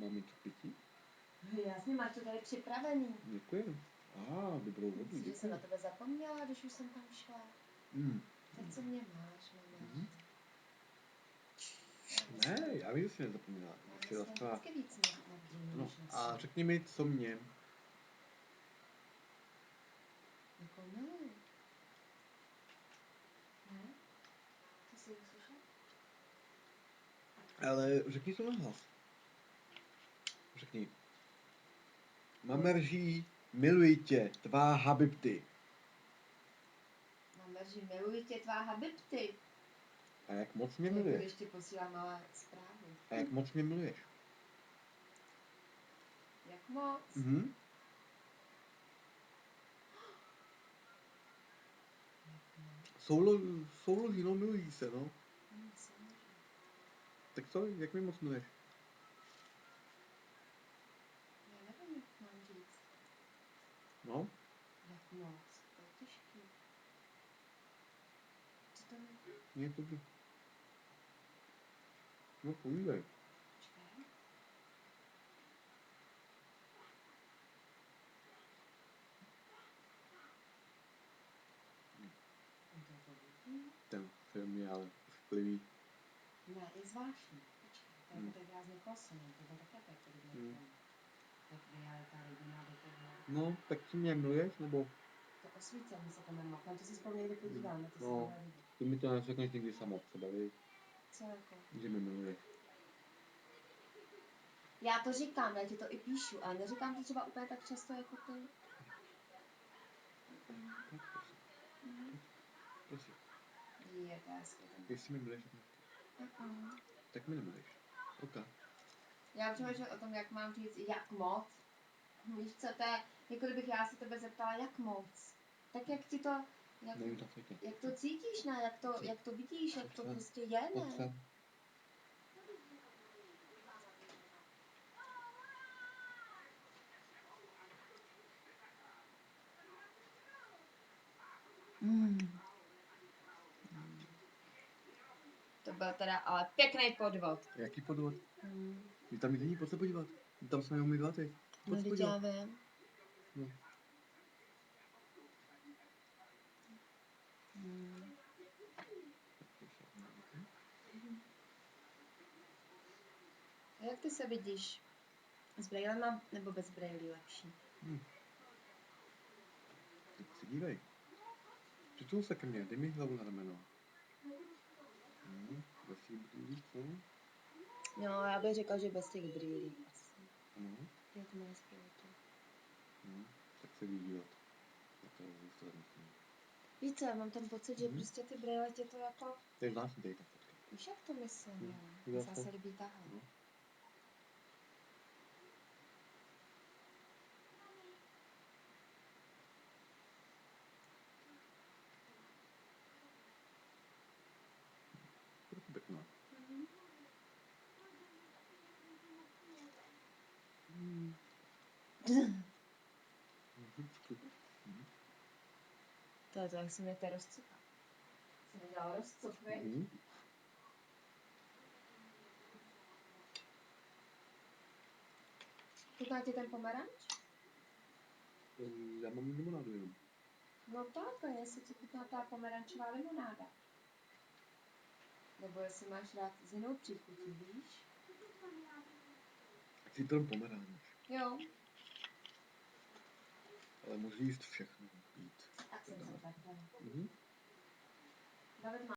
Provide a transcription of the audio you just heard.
Mám něco pití? Jasně, máš to tady připravený. Děkuji. Dobrou vodu, Myslím, že jsem na děkuji. tebe zapomněla, když už jsem tam šla. Tak co mě máš, nemáš? Ne, já vím, že jsi nezapomněla. Já Jsi myslím, dostala... vždycky víc na dřínu, No, než na a sebe. řekni mi, co mě. Jako miluju. Ne? Ty jsi uslyšel? Ale řekni to nahlas. Řekni. Mamerží, miluji tě, tvá Habibty. Mamerži, miluji tě, tvá Habibty. A jak moc mě Jako miluješ? když ti posílám malé zprávy. A jak moc mě miluješ? Jak moc? Mhm. Souloží, no, milují se, no. Tak co, jak mi moc miluješ? Já nevím, jak mám říct. No, Jak moc? To je těžký. Co to mi? je to by. No, povídej. Počkej. Ten film je ale sklivý. Ne, je zvláštní. Počkej, to je tak rázně kosený, to je také tak podobné. Tak realita rodina do toho. No, tak co mě miluješ, nebo? To osvícení se to jmenuje. Na to si spolu někdy podíváme, to se No, bude líbit. ty mi to neřekneš nikdy sama od sebe, víš? Co jako? Že mě miluješ. Já to říkám, já ti to i píšu, ale neříkám to třeba úplně tak často jako ty. Tak prosím. Prosím. Je to hezky. Jestli mi miluješ, tak mi nemiluješ. OK. Já přemýšlím o tom, jak mám říct, jak moc. Víš co, to je, jako kdybych já se tebe zeptala, jak moc. Tak jak ti to, jak to cítíš, ne? Jak to vidíš, jak to prostě je, ne? To byl teda ale pěkný podvod. Jaký podvod? Ty tam není, pojď se podívat. Tam jsme jenom my dva teď. No, teď já vím. No. A jak ty se vidíš? S brejlema nebo bez brejlí lepší? Tak se dívej. Přitul se ke mně, dej mi hlavu na rameno. Bez těch brýlí, co? No, já bych řekla, že bez těch brýlí. Jak to má zpěvat? Tak se dívat. Na to výsledný. Víš co, já mám ten pocit, že prostě ty brýle tě to jako... To je zvláštní tady ta fotka. Víš, jak to myslím, jo? Mně se asi líbí tahle. Trochu pěkná. To je to, jak se mě to rozcuká. Se mi dělal rozcuk, viď? Chutná ti ten pomeranč? Já mám limonádu jenom. No tak, a jestli ti chutná ta pomerančová limonáda. Nebo jestli máš rád s jinou příchutí, víš? Chci ten pomeranč. Jo. Ale můžu jíst všechno. Jít. Tak jsem se tak. Mhm. David má